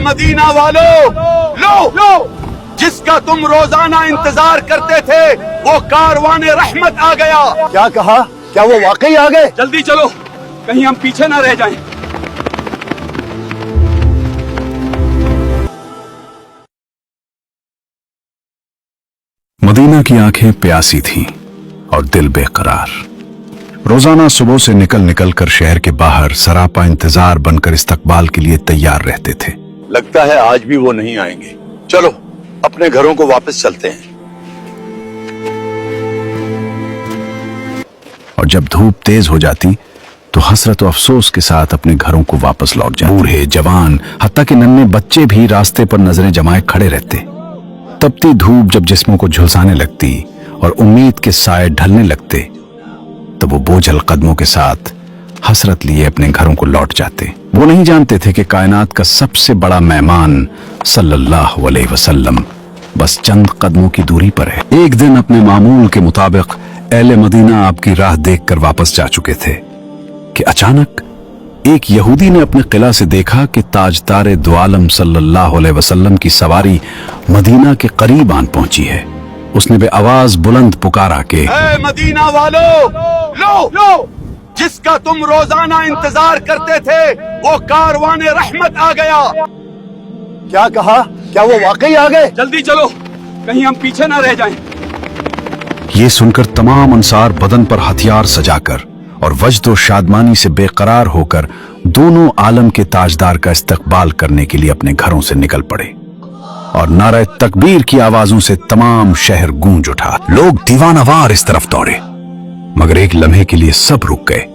مدینہ والو، لو جس کا تم روزانہ انتظار کرتے تھے وہ کاروان رحمت آ گیا۔ کیا کہا؟ کیا وہ واقعی آ گئے؟ جلدی چلو، کہیں ہم پیچھے نہ رہ جائیں۔ مدینہ کی آنکھیں پیاسی تھیں اور دل بے قرار۔ روزانہ صبح سے نکل کر شہر کے باہر سراپا انتظار بن کر استقبال کے لیے تیار رہتے تھے۔ لگتا ہے آج بھی وہ نہیں آئیں گے۔ چلو اپنے گھروں کو واپس چلتے ہیں۔ اور جب دھوپ تیز ہو جاتی تو حسرت و افسوس کے ساتھ اپنے گھروں کو واپس لوٹ جاتے۔ بوڑھے، جوان، حتیٰ کہ ننھے بچے بھی راستے پر نظریں جمائے کھڑے رہتے۔ تپتی دھوپ جب جسموں کو جھلسانے لگتی اور امید کے سائے ڈھلنے لگتے تب وہ بوجھل قدموں کے ساتھ حسرت لیے اپنے گھروں کو لوٹ جاتے۔ وہ نہیں جانتے تھے کہ کائنات کا سب سے بڑا مہمان صلی اللہ علیہ وسلم بس چند قدموں کی دوری پر ہے۔ ایک دن اپنے معمول کے مطابق اہل مدینہ آپ کی راہ دیکھ کر واپس جا چکے تھے کہ اچانک ایک یہودی نے اپنے قلعہ سے دیکھا کہ تاجدار دو عالم صلی اللہ علیہ وسلم کی سواری مدینہ کے قریب آن پہنچی ہے۔ اس نے بے آواز بلند پکارا کہ اے مدینہ والو، لو جس کا تم روزانہ انتظار کرتے تھے وہ کاروان رحمت آ گیا۔ کیا کہا؟ کیا وہ واقعی آ گئے؟ جلدی چلو، کہیں ہم پیچھے نہ رہ جائیں۔ یہ سن کر تمام انصار بدن پر ہتھیار سجا کر اور وجد و شادمانی سے بے قرار ہو کر دونوں عالم کے تاجدار کا استقبال کرنے کے لیے اپنے گھروں سے نکل پڑے اور نعرہ تکبیر کی آوازوں سے تمام شہر گونج اٹھا۔ لوگ دیوانہ وار اس طرف دوڑے، مگر ایک لمحے کے لیے سب رک گئے۔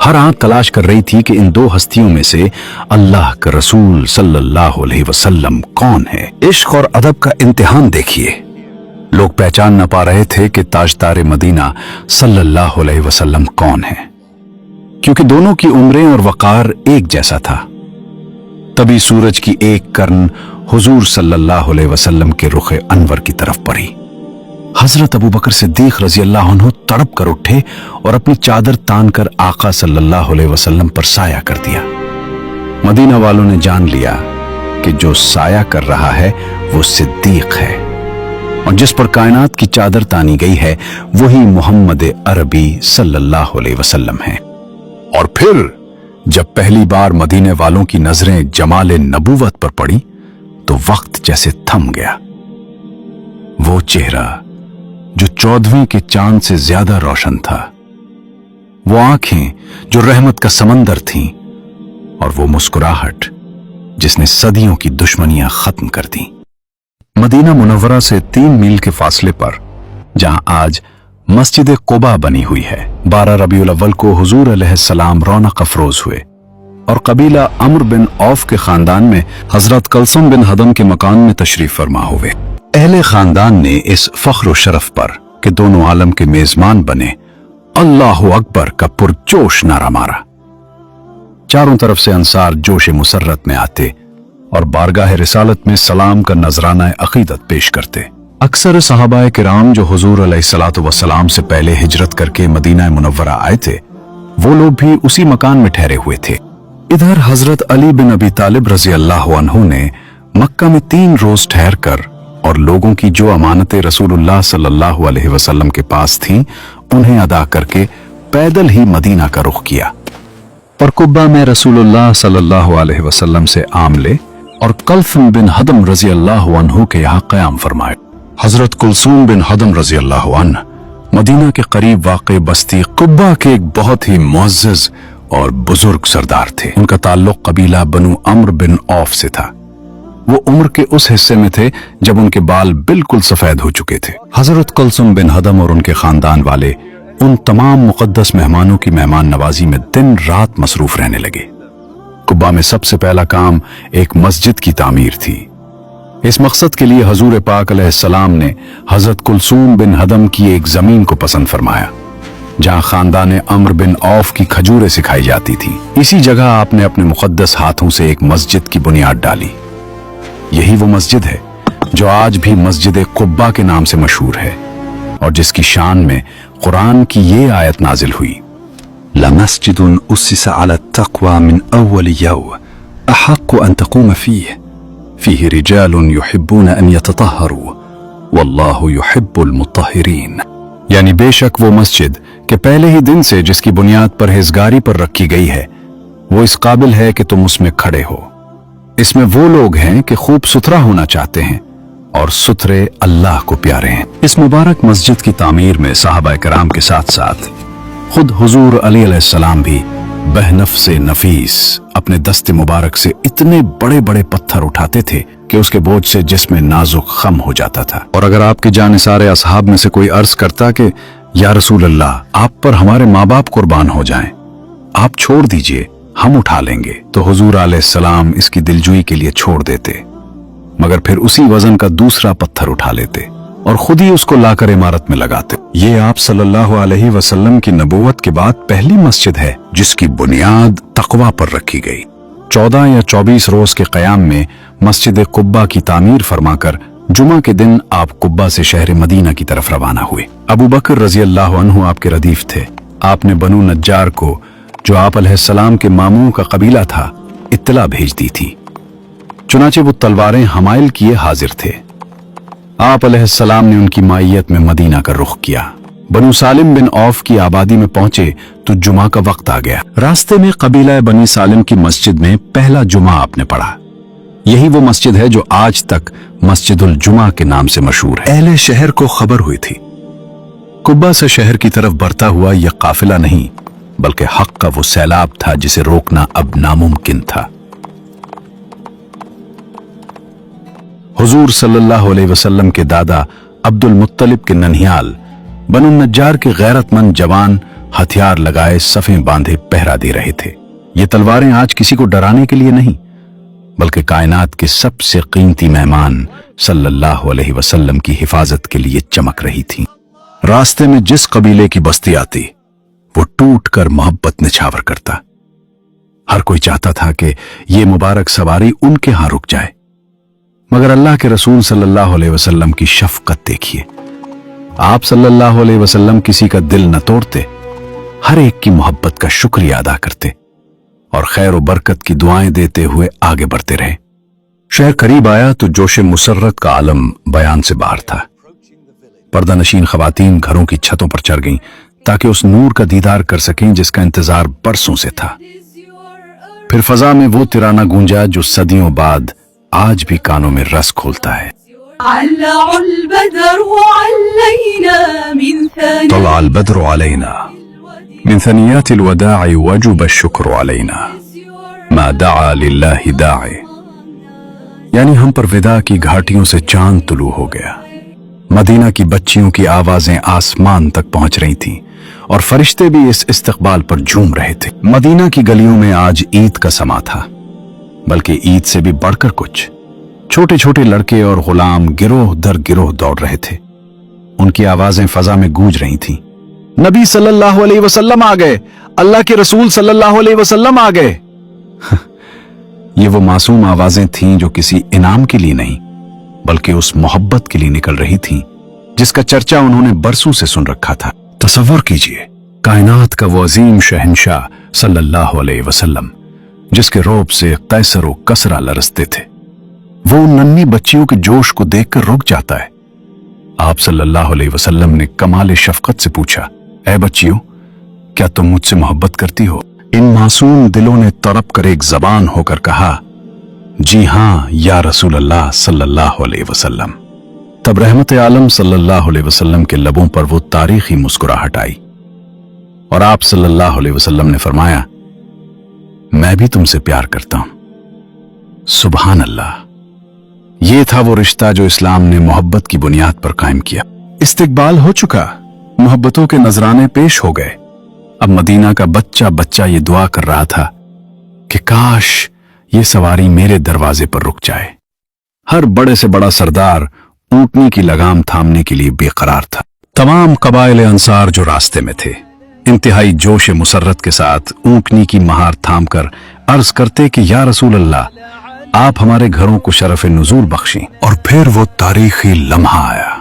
ہر آنکھ تلاش کر رہی تھی کہ ان دو ہستیوں میں سے اللہ کا رسول صلی اللہ علیہ وسلم کون ہے۔ عشق اور ادب کا امتحان دیکھیے۔ لوگ پہچان نہ پا رہے تھے کہ تاجدار مدینہ صلی اللہ علیہ وسلم کون ہے، کیونکہ دونوں کی عمریں اور وقار ایک جیسا تھا۔ تبھی سورج کی ایک کرن حضور صلی اللہ علیہ وسلم کے رخ انور کی طرف پڑی۔ حضرت ابوبکر صدیق رضی اللہ عنہ تڑپ کر اٹھے اور اپنی چادر تان کر آقا صلی اللہ علیہ وسلم پر سایہ کر دیا۔ مدینہ والوں نے جان لیا کہ جو سایہ کر رہا ہے وہ صدیق ہے، اور جس پر کائنات کی چادر تانی گئی ہے وہی محمد عربی صلی اللہ علیہ وسلم ہے۔ اور پھر جب پہلی بار مدینے والوں کی نظریں جمال نبوت پر پڑی تو وقت جیسے تھم گیا۔ وہ چہرہ جو 14ویں کے چاند سے زیادہ روشن تھا، وہ آنکھیں جو رحمت کا سمندر تھیں، اور وہ مسکراہٹ جس نے صدیوں کی دشمنیاں ختم کر دیں۔ مدینہ منورہ سے 3 میل کے فاصلے پر جہاں آج مسجد قباء بنی ہوئی ہے، 12 ربیع الاول کو حضور علیہ السلام رونق افروز ہوئے اور قبیلہ عمر بن عوف کے خاندان میں حضرت کلثوم بن ہدم کے مکان میں تشریف فرما ہوئے۔ اہل خاندان نے اس فخر و شرف پر کہ دونوں عالم کے میزبان بنے اللہ اکبر کا پرجوش نعرہ مارا۔ چاروں طرف سے انصار جوش مسرت میں آتے اور بارگاہ رسالت میں سلام کا نذرانہ عقیدت پیش کرتے۔ اکثر صحابہ کرام جو حضور علیہ الصلوۃ والسلام سے پہلے ہجرت کر کے مدینہ منورہ آئے تھے، وہ لوگ بھی اسی مکان میں ٹھہرے ہوئے تھے۔ ادھر حضرت علی بن ابی طالب رضی اللہ عنہ نے مکہ میں 3 روز ٹھہر کر اور لوگوں کی جو امانتیں رسول اللہ صلی اللہ علیہ وسلم کے پاس تھیں انہیں ادا کر کے پیدل ہی مدینہ کا رخ کیا اور قباء میں رسول اللہ صلی اللہ علیہ وسلم سے عاملے اور کلثوم بن ہدم رضی اللہ عنہ کے یہاں قیام فرمائے۔ حضرت کلثوم بن ہدم رضی اللہ عنہ مدینہ کے قریب واقع بستی قباء کے ایک بہت ہی معزز اور بزرگ سردار تھے۔ ان کا تعلق قبیلہ بنو عمر بن عوف سے تھا۔ وہ عمر کے اس حصے میں تھے جب ان کے بال بالکل سفید ہو چکے تھے۔ حضرت کلثوم بن ہدم اور ان کے خاندان والے ان تمام مقدس مہمانوں کی مہمان نوازی میں دن رات مصروف رہنے لگے۔ قباء میں سب سے پہلا کام ایک مسجد کی تعمیر تھی۔ اس مقصد کے لیے حضور پاک علیہ السلام نے حضرت کلثوم بن ہدم کی ایک زمین کو پسند فرمایا جہاں خاندان عمر بن عوف کی کھجوریں سکھائی جاتی تھی۔ اسی جگہ آپ نے اپنے مقدس ہاتھوں سے ایک مسجد کی بنیاد ڈالی۔ یہی وہ مسجد ہے جو آج بھی مسجد قباء کے نام سے مشہور ہے اور جس کی شان میں قرآن کی یہ آیت نازل ہوئی، لَمَسْجِدٌ أُسِّسَ عَلَى التَّقْوَى مِنْ أَوَّلِ يَوْمٍ أحق أن تقوم فيه رجال يحبون أن يتطهروا والله يحب المطهرين. یعنی بے شک وہ مسجد کہ پہلے ہی دن سے جس کی بنیاد پرہیزگاری پر رکھی گئی ہے وہ اس قابل ہے کہ تم اس میں کھڑے ہو. اس میں وہ لوگ ہیں کہ خوب ستھرا ہونا چاہتے ہیں اور ستھرے اللہ کو پیارے ہیں. اس مبارک مسجد کی تعمیر میں صحابہ کرام کے ساتھ ساتھ خود حضور علی علیہ السلام بھی بہنفس نفیس اپنے دست مبارک سے اتنے بڑے بڑے پتھر اٹھاتے تھے کہ اس کے بوجھ سے جسم نازک خم ہو جاتا تھا. اور اگر آپ کے جانثار اصحاب میں سے کوئی عرض کرتا کہ یا رسول اللہ آپ پر ہمارے ماں باپ قربان ہو جائیں، آپ چھوڑ دیجئے ہم اٹھا لیں گے، تو حضور علیہ السلام اس کی دلجوئی کے لیے چھوڑ دیتے، مگر پھر اسی وزن کا دوسرا پتھر اٹھا لیتے اور خود ہی اس کو لا کر عمارت میں لگاتے. یہ آپ صلی اللہ علیہ وسلم کی نبوت کے بعد پہلی مسجد ہے جس کی بنیاد تقوی پر رکھی گئی. 14 یا 24 روز کے قیام میں مسجد قبہ کی تعمیر فرما کر جمعہ کے دن آپ قبہ سے شہر مدینہ کی طرف روانہ ہوئے. ابو بکر رضی اللہ عنہ آپ کے ردیف تھے. آپ نے بنو نجار کو، جو آپ علیہ السلام کے ماموں کا قبیلہ تھا، اطلاع بھیج دی تھی. چنانچہ وہ تلواریں حمائل کیے حاضر تھے. آپ علیہ السلام نے ان کی مائیت میں مدینہ کا رخ کیا. بنو سالم بن عوف کی آبادی میں پہنچے تو جمعہ کا وقت آ گیا. راستے میں قبیلہ بنی سالم کی مسجد میں پہلا جمعہ آپ نے پڑھا. یہی وہ مسجد ہے جو آج تک مسجد الجمعہ کے نام سے مشہور ہے. اہل شہر کو خبر ہوئی تھی. قبہ سے شہر کی طرف بڑھتا ہوا یہ قافلہ نہیں بلکہ حق کا وہ سیلاب تھا جسے روکنا اب ناممکن تھا. حضور صلی اللہ علیہ وسلم کے دادا عبد المطلب کے ننھیال بنو نجار کے غیرت مند جوان ہتھیار لگائے صفیں باندھے پہرا دے رہے تھے. یہ تلواریں آج کسی کو ڈرانے کے لیے نہیں بلکہ کائنات کے سب سے قیمتی مہمان صلی اللہ علیہ وسلم کی حفاظت کے لیے چمک رہی تھیں. راستے میں جس قبیلے کی بستی آتی وہ ٹوٹ کر محبت نچھاور کرتا. ہر کوئی چاہتا تھا کہ یہ مبارک سواری ان کے ہاں رک جائے، مگر اللہ کے رسول صلی اللہ علیہ وسلم کی شفقت دیکھیے. آپ صلی اللہ علیہ وسلم کسی کا دل نہ توڑتے، ہر ایک کی محبت کا شکریہ ادا کرتے اور خیر و برکت کی دعائیں دیتے ہوئے آگے بڑھتے رہے. شہر قریب آیا تو جوش مسرت کا عالم بیان سے باہر تھا. پردہ نشین خواتین گھروں کی چھتوں پر چڑھ گئیں تاکہ اس نور کا دیدار کر سکیں جس کا انتظار برسوں سے تھا. پھر فضا میں وہ ترانہ گونجا جو صدیوں بعد آج بھی کانوں میں رس کھولتا ہے. طلع البدر علينا من ثنيات الوداع وجب الشكر علينا ما دعا لله داعي. یعنی ہم پر وداع کی گھاٹیوں سے چاند طلوع ہو گیا. مدینہ کی بچیوں کی آوازیں آسمان تک پہنچ رہی تھیں اور فرشتے بھی اس استقبال پر جھوم رہے تھے. مدینہ کی گلیوں میں آج عید کا سما تھا، بلکہ عید سے بھی بڑھ کر کچھ. چھوٹے چھوٹے لڑکے اور غلام گروہ در گروہ دوڑ رہے تھے. ان کی آوازیں فضا میں گونج رہی تھیں. نبی صلی اللہ علیہ وسلم آ گئے، اللہ کے رسول صلی اللہ علیہ وسلم آ گئے. یہ وہ معصوم آوازیں تھیں جو کسی انعام کے لیے نہیں بلکہ اس محبت کے لیے نکل رہی تھیں جس کا چرچا انہوں نے برسوں سے سن رکھا تھا. تصور کیجئے کائنات کا وہ عظیم شہنشاہ صلی اللہ علیہ وسلم جس کے روب سے قیصر و کسرا لرزتے تھے، وہ ان ننھی بچیوں کے جوش کو دیکھ کر رک جاتا ہے. آپ صلی اللہ علیہ وسلم نے کمال شفقت سے پوچھا، اے بچیوں، کیا تم مجھ سے محبت کرتی ہو؟ ان معصوم دلوں نے تڑپ کر ایک زبان ہو کر کہا، جی ہاں یا رسول اللہ صلی اللہ علیہ وسلم. تب رحمت عالم صلی اللہ علیہ وسلم کے لبوں پر وہ تاریخی مسکراہٹ آئی اور آپ صلی اللہ علیہ وسلم نے فرمایا، میں بھی تم سے پیار کرتا ہوں. سبحان اللہ. یہ تھا وہ رشتہ جو اسلام نے محبت کی بنیاد پر قائم کیا. استقبال ہو چکا، محبتوں کے نذرانے پیش ہو گئے. اب مدینہ کا بچہ بچہ یہ دعا کر رہا تھا کہ کاش یہ سواری میرے دروازے پر رک جائے. ہر بڑے سے بڑا سردار اونٹنی کی لگام تھامنے کے لیے بے قرار تھا. تمام قبائل انصار جو راستے میں تھے انتہائی جوش مسرت کے ساتھ اونٹنی کی مہار تھام کر عرض کرتے کہ یا رسول اللہ، آپ ہمارے گھروں کو شرف نزول بخشیں. اور پھر وہ تاریخی لمحہ آیا.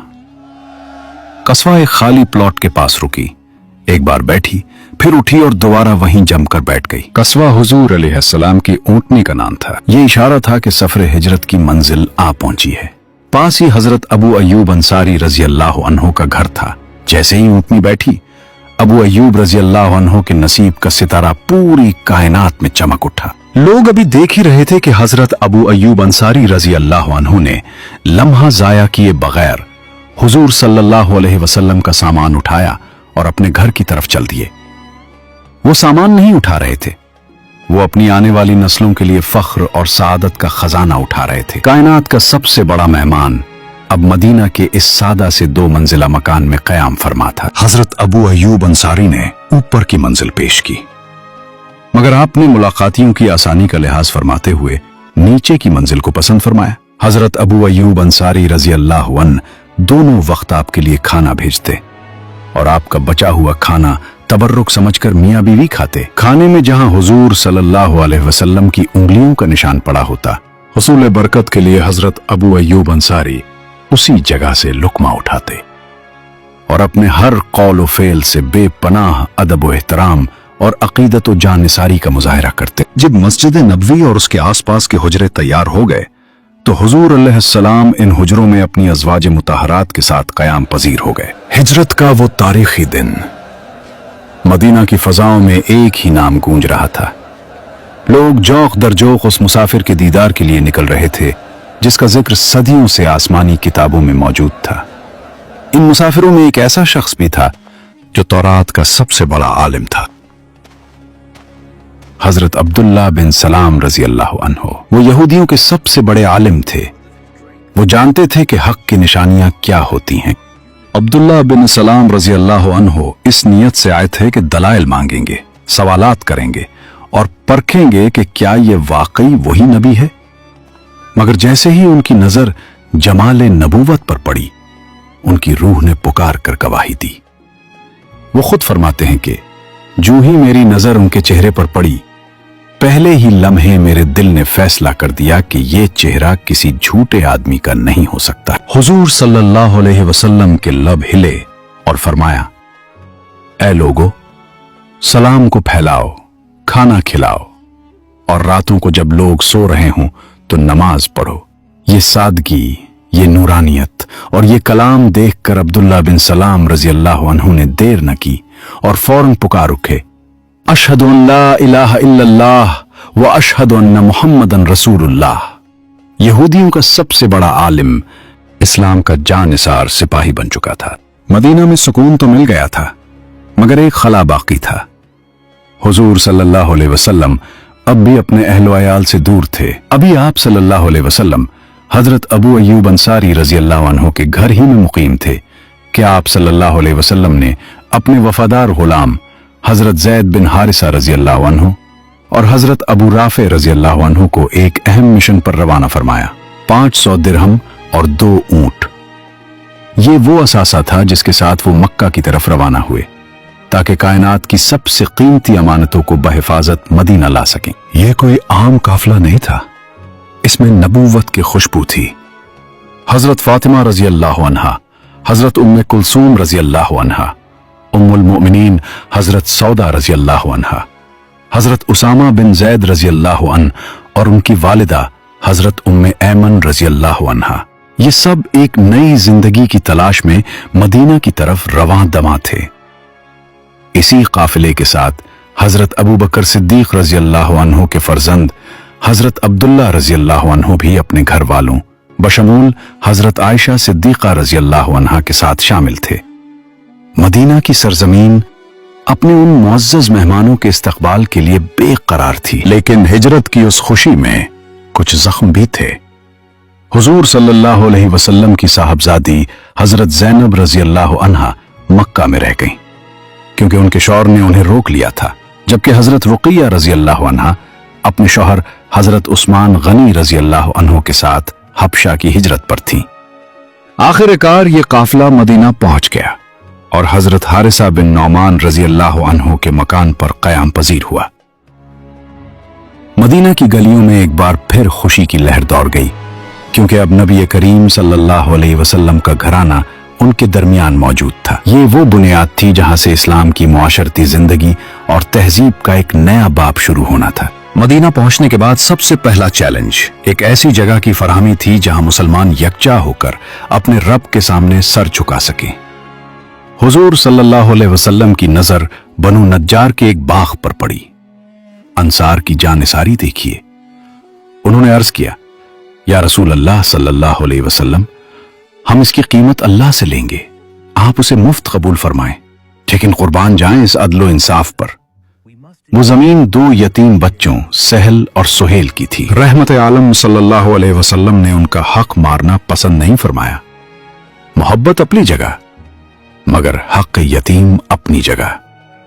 قصوہ ایک خالی پلاٹ کے پاس رکی، ایک بار بیٹھی फिर उठी और दोबारा वहीं जमकर बैठ गई। कस्वा हुजूर अलैहिस्सलाम की ऊंटनी का नाम था। ये इशारा था कि सफर हिजरत की मंजिल आ पहुंची है। पास ही हजरत अबू अयूब अंसारी रजी अल्लाह अन्हु का घर था। जैसे ही ऊंटनी बैठी, अबू अयूब रजी अल्लाह अन्हु के नसीब का सितारा पूरी कायनात में चमक उठा। लोग अभी देख ही रहे थे कि हजरत अबू अयूब अंसारी रजी अल्लाह अन्हु ने लम्हा जाया किए बगैर हुजूर सल्लल्लाहु अलैहि वसल्लम का सामान उठाया और अपने घर की तरफ चल दिए। वो सामान नहीं उठा रहे थे, वो अपनी आने वाली नस्लों के लिए फख्र और सादत का खजाना उठा रहे थे। कायनात का सबसे बड़ा मेहमान अब मदीना के इस सादा से 2 मंजिला मकान में कयाम फरमा था। हजरत अबू अयूब अंसारी ने ऊपर की मंजिल पेश की, मगर आपने मुलाकातियों की आसानी का लिहाज फरमाते हुए नीचे की मंजिल को पसंद फरमाया। हजरत अबू अयूब अंसारी रजी अल्लाह अन्हु दोनों वक्त आपके लिए खाना भेजते और आपका बचा हुआ खाना तबर्रुक समझकर मियां बीवी खाते। खाने में जहां हुजूर सल्लल्लाहु अलैहि वसल्लम की उंगलियों का निशान पड़ा होता, हुसूल बरकत के लिए हजरत अबू अयूब अंसारी उसी जगह से लुकमा उठाते और अपने हर कौल व फेल से बेपनाह अदब व एहतराम और अकीदत व जानिसारी का मुजाहिरा करते। जब मस्जिद नबवी और उसके आसपास के हुजरे तैयार हो गए तो हुजूर अलैहिस्सलाम इन हुजरों में अपनी अज़वाज मुताहरात के साथ कयाम पजीर हो गए। हिजरत का वो तारीखी दिन, मदीना की फजाओं में एक ही नाम गूंज रहा था। लोग जौक दर जौक उस मुसाफिर के दीदार के लिए निकल रहे थे जिसका जिक्र सदियों से आसमानी किताबों में मौजूद था। इन मुसाफिरों में एक ऐसा शख्स भी था जो तौरात का सबसे बड़ा आलिम था, हजरत अब्दुल्ला बिन सलाम रजी अल्लाह अन्हु। वो यहूदियों के सबसे बड़े आलिम थे। वो जानते थे कि हक की निशानियां क्या होती हैं। अब्दुल्ला बिन सलाम रजी अल्लाह अन्हु इस नियत से आए थे कि दलाइल मांगेंगे, सवालात करेंगे और परखेंगे कि क्या ये वाकई वही नबी है। मगर जैसे ही उनकी नजर जमाले नबूवत पर पड़ी, उनकी रूह ने पुकार कर गवाही दी। वो खुद फरमाते हैं कि जो ही मेरी नजर उनके चेहरे पर पड़ी, पहले ही लम्हे मेरे दिल ने फैसला कर दिया कि ये चेहरा किसी झूठे आदमी का नहीं हो सकता। हुजूर सल्लल्लाहु अलैहि वसल्लम के लब हिले और फरमाया, ऐ लोगो, सलाम को फैलाओ, खाना खिलाओ और रातों को जब लोग सो रहे हों तो नमाज पढ़ो। ये सादगी, ये नूरानियत और ये कलाम देखकर अब्दुल्ला बिन सलाम रजी अल्लाह अन्हु ने देर न की और फौरन पुकार उठे, अशहदु अन ला इलाहा इल्लल्लाह व अशहदु अन्न मुहम्मदन रसूलुल्लाह। यहूदियों का सबसे बड़ा आलिम इस्लाम का जानिसार सिपाही बन चुका था। मदीना में सुकून तो मिल गया था, मगर एक खला बाकी था। हुजूर सल्लल्लाहु अलैहि वसल्लम अब भी अपने अहलो अयाल से दूर थे। अभी आप सल्लल्लाहु अलैहि वसल्लम हजरत अबू अयूब अंसारी रजी अल्लाह अन्हु के घर ही में मुकीम थे कि आप सल्लल्लाहु अलैहि वसल्लम ने अपने वफादार गुलाम हजरत जैद बिन हारिसा रजी अल्लाह अन्हु और हजरत अबू राफे रजी अल्लाह अन्हु को एक अहम मिशन पर रवाना फरमाया। 500 दिरहम और 2 ऊंट, ये वो असासा था जिसके साथ वो मक्का की तरफ रवाना हुए ताकि कायनात की सबसे कीमती अमानतों को बहिफाजत मदीना ला सकें। यह कोई आम काफिला नहीं था, इसमें नबूवत की खुशबू थी। हजरत फातिमा रजी अल्लाह अन्हा, हजरत उम्मे कुलसूम रजी अल्लाह अन्हा, उम्मुल मोमिनीन हजरत सौदा रजी अल्लाह अन्हा, हजरत उसामा बिन जैद रजी अल्लाह अन्ह और उनकी वालिदा हजरत उम्मे ऐमन रजी अल्लाह अन्हा, ये सब एक नई जिंदगी की तलाश में मदीना की तरफ रवां दमा थे। इसी काफिले के साथ हजरत अबू बकर सिद्दीक रजी अल्लाह अन्हु के फर्जंद हजरत अब्दुल्ला रजी अल्लाह अन्हु भी अपने घर वालों बशमूल हजरत आयशा सिद्दीका रजी अल्लाह अन्हा के साथ शामिल थे। मदीना की सरजमीन अपने उन मुअज़्ज़ज़ मेहमानों के इस्तकबाल के लिए बेकरार थी, लेकिन हिजरत की उस खुशी में कुछ जख्म भी थे। हुजूर सल्लल्लाहु अलैहि वसल्लम की साहबजादी हजरत ज़ैनब रजी अल्लाह अन्हा मक्का में रह गईं क्योंकि उनके शौहर ने उन्हें रोक लिया था, जबकि हजरत रुक़िया रजी अल्लाह अन्हा अपने शौहर हजरत उस्मान गनी रजी अल्लाह अन्हु के साथ हबशा की हिजरत पर थी। आखिरकार ये काफिला मदीना पहुंच गया और हजरत हारिसा बिन नौमान रजी अल्लाह अन्हु के मकान पर कयाम पजीर हुआ। मदीना की गलियों में एक बार फिर खुशी की लहर दौड़ गई क्योंकि अब नबी करीम सल्लल्लाहु अलैहि वसल्लम का घराना उनके दरमियान मौजूद था। ये वो बुनियाद थी जहां से इस्लाम की मुआशरती जिंदगी और तहजीब का एक नया बाब शुरू होना था। मदीना पहुंचने के बाद सबसे पहला चैलेंज एक ऐसी जगह की फराहमी थी जहां मुसलमान यकजा होकर अपने रब के सामने सर झुका सकें। हुजूर सल्लल्लाहु अलैहि वसल्लम की नजर बनु नज्जार के एक बाग पर पड़ी। अंसार की जानिसारी देखिए। उन्होंने अर्ज किया, या रसूल अल्लाह सल्लल्लाहु अलैहि वसल्लम, हम इसकी कीमत अल्लाह से लेंगे, आप उसे मुफ्त कबूल फरमाएं, लेकिन कुर्बान जाएं इस अदलो इंसाफ पर। वो जमीन दो यतीम बच्चों सहल और सुहेल की थी। रहमत आलम सल्लल्लाहु अलैहि वसल्लम ने उनका हक मारना पसंद नहीं फरमाया। मोहब्बत अपनी जगह, मगर हक यतीम अपनी जगह।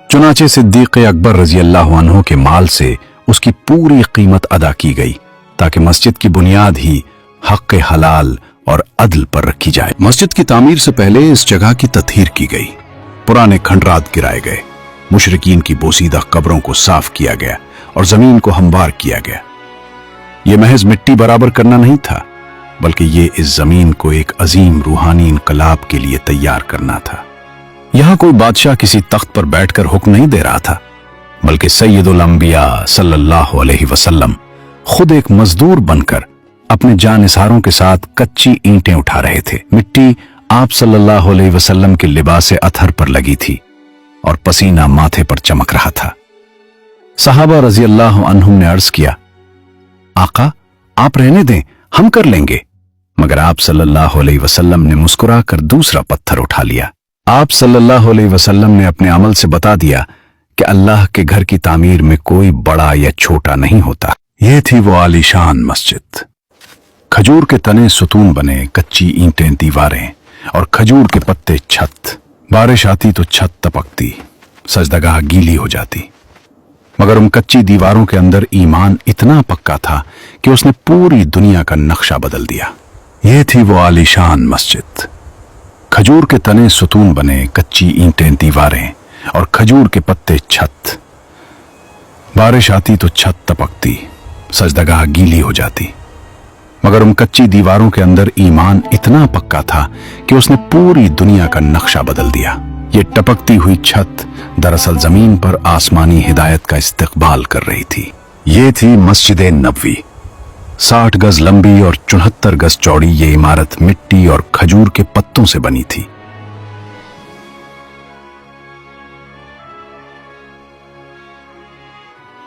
चुनाचे सिद्दीक अकबर रजी अल्लाह अन्हु के माल से उसकी पूरी कीमत अदा की गई ताकि मस्जिद की बुनियाद ही हक हलाल और अदल पर रखी जाए। मस्जिद की तामीर से पहले इस जगह की तत्हीर की गई, पुराने खंडरात गिराए गए, मुशरिकीन की बोसीदा कब्रों को साफ किया गया और जमीन को हमवार किया गया। यह महज मिट्टी बराबर करना नहीं था, बल्कि ये इस जमीन को एक अजीम रूहानी इनकलाब के लिए तैयार करना था। यहां कोई बादशाह किसी तख्त पर बैठकर हुक्म नहीं दे रहा था, बल्कि सैयदुल अंबिया सल्लल्लाहु अलैहि वसल्लम खुद एक मजदूर बनकर अपने जानिसारों के साथ कच्ची ईंटें उठा रहे थे। मिट्टी आप सल्लल्लाहु अलैहि वसल्लम के लिबास अतहर पर लगी थी और पसीना माथे पर चमक रहा था। सहाबा रजी अल्लाह अन्हुम ने अर्ज किया, आका आप रहने दें, हम कर लेंगे। मगर आप सल्लल्लाहु अलैहि वसल्लम ने मुस्कुरा कर दूसरा पत्थर उठा लिया। आप सल्लल्लाहु अलैहि वसल्लम ने अपने अमल से बता दिया कि अल्लाह के घर की तामीर में कोई बड़ा या छोटा नहीं होता। यह थी वो आलीशान मस्जिद। खजूर के तने सुतून बने, कच्ची ईंटें दीवारें और खजूर के पत्ते छत। बारिश आती तो छत टपकती, सजदगाह गीली हो जाती। मगर उन कच्ची दीवारों के अंदर ईमान इतना पक्का था कि उसने पूरी दुनिया का नक्शा बदल दिया। यह थी वो आलीशान मस्जिद। खजूर के तने सुतून बने, कच्ची ईंटें दीवारें और खजूर के पत्ते छत। बारिश आती तो छत टपकती, सजदगाह गीली हो जाती। मगर उन कच्ची दीवारों के अंदर ईमान इतना पक्का था कि उसने पूरी दुनिया का नक्शा बदल दिया। ये टपकती हुई छत दरअसल जमीन पर आसमानी हिदायत का इस्तकबाल कर रही थी। ये थी मस्जिद नबवी। 60 गज लंबी और 74 गज चौड़ी ये इमारत मिट्टी और खजूर के पत्तों से बनी थी।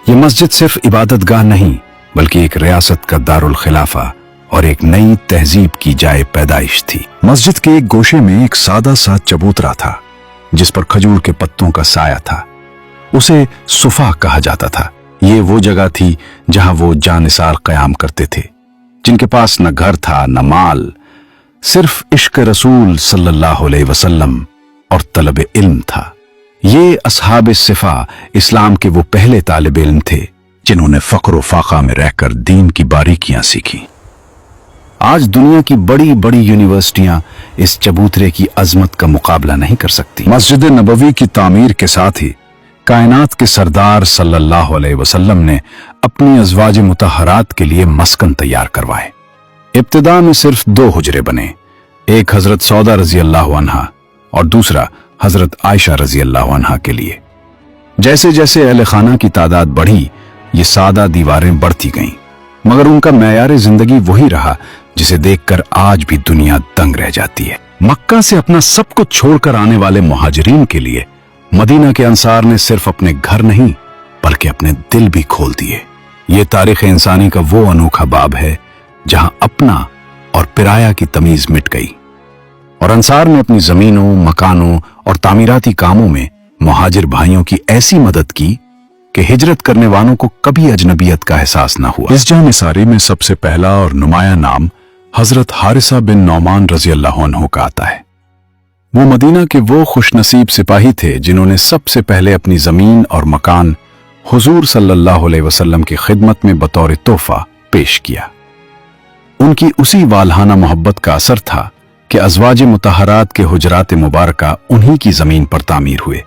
ये मस्जिद सिर्फ इबादतगाह नहीं, बल्कि एक रियासत का दारुल खिलाफा और एक नई तहजीब की जाए पैदाइश थी। मस्जिद के एक गोशे में एक सादा सा चबूतरा था जिस पर खजूर के पत्तों का साया था। उसे सुफा कहा जाता था। ये वो जगह थी जहां वो जानिसार कयाम करते थे, जिनके पास न घर था न माल, सिर्फ इश्क रसूल सल्लल्लाहु अलैहि वसल्लम और तलब इल्म था। ये असहाब सिफा इस्लाम के वो पहले तालिब इल्म थे जिन्होंने फक्र फाका में रहकर दीन की बारीकियां सीखी। आज दुनिया की बड़ी बड़ी यूनिवर्सिटियां इस चबूतरे की अजमत का मुकाबला नहीं कर सकती। मस्जिद नबवी की तामीर के साथ ही कायनात के सरदार सल्लल्लाहु अलैहि वसल्लम ने अपनी अज़वाज मुतहरात के लिए मस्कन तैयार करवाए। इब्तिदा में सिर्फ 2 हुजरे बने, एक हजरत सौदा रजी अल्लाह अन्हा और दूसरा हजरत आयशा रजी अल्लाह अन्हा के लिए। जैसे जैसे अहले खाना की तादाद बढ़ी, ये सादा दीवारें बढ़ती गईं, मगर उनका मेयार जिंदगी वही रहा जिसे देखकर आज भी दुनिया दंग रह जाती है। मक्का से अपना सब कुछ छोड़कर आने वाले मुहाजिरीन के लिए मदीना के अंसार ने सिर्फ अपने घर नहीं बल्कि अपने दिल भी खोल दिए। ये तारीख इंसानी का वो अनोखा बाब है जहां अपना और पिराया की तमीज मिट गई और अंसार ने अपनी जमीनों, मकानों और तामीराती कामों में मुहाजिर भाइयों की ऐसी मदद की कि हिजरत करने वालों को कभी अजनबियत का एहसास न हुआ। इस जानिसारी में सबसे पहला और नुमाया नाम हजरत हारिसा बिन नौमान रजी अल्लाह अन्हु का आता है। वो मदीना के वो खुशनसीब सिपाही थे जिन्होंने सबसे पहले अपनी जमीन और मकान हुजूर सल्लल्लाहु अलैहि वसल्लम की खिदमत में बतौर तोहफा पेश किया। उनकी उसी वालहाना मोहब्बत का असर था कि अज़वाज मुतहरात के हुजरात मुबारका उन्हीं की जमीन पर तामीर हुए,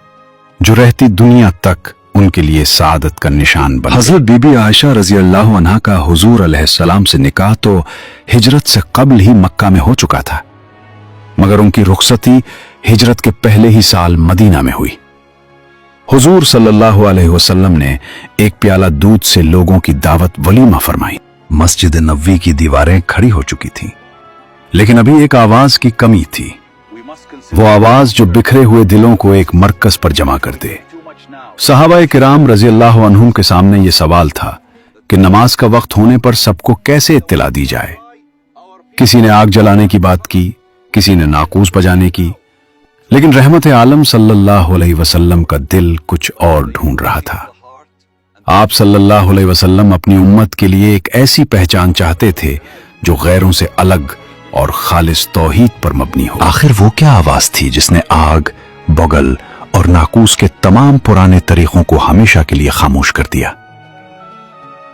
जो रहती दुनिया तक उनके लिए सादत का निशान बना। हजरत बीबी आयशा रजी अल्लाह अन्हा का हुजूर अलैहिस्सलाम से निकाह तो हिजरत से कबल ही मक्का में हो चुका था, मगर उनकी रुखसती हिजरत के पहले ही साल मदीना में हुई। हुजूर सल्लल्लाहु अलैहि वसल्लम ने एक प्याला दूध से लोगों की दावत वलीमा फरमाई। मस्जिद नबवी की दीवारें खड़ी हो चुकी थीं, लेकिन अभी एक आवाज की कमी थी। वो आवाज जो बिखरे हुए दिलों को एक मरकज पर जमा कर दे। सहाबाए किराम रजी अल्लाह अन्हुम के सामने ये सवाल था कि नमाज का वक्त होने पर सबको कैसे इत्तला दी जाए। किसी ने आग जलाने की बात की, किसी ने नाकूस बजाने की, लेकिन रहमत आलम सल्लल्लाहु अलैहि वसल्लम का दिल कुछ और ढूंढ रहा था। आप सल्लल्लाहु अलैहि वसल्लम अपनी उम्मत के लिए एक ऐसी पहचान चाहते थे जो गैरों से अलग और खालिस तौहीद पर मबनी हो। आखिर वो क्या आवाज थी जिसने आग, बगल और नाकूस के तमाम पुराने तरीकों को हमेशा के लिए खामोश कर दिया?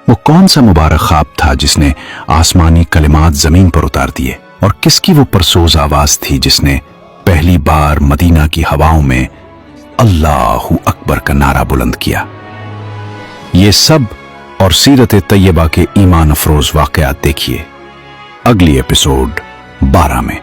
वो कौन सा मुबारक ख्वाब था जिसने आसमानी कलिमात जमीन पर उतार दिए? और किसकी वो परसोज आवाज थी जिसने पहली बार मदीना की हवाओं में अल्लाहु अकबर का नारा बुलंद किया? ये सब और सीरत तैयबा के ईमान अफरोज वाकयात देखिए अगली एपिसोड 12 में।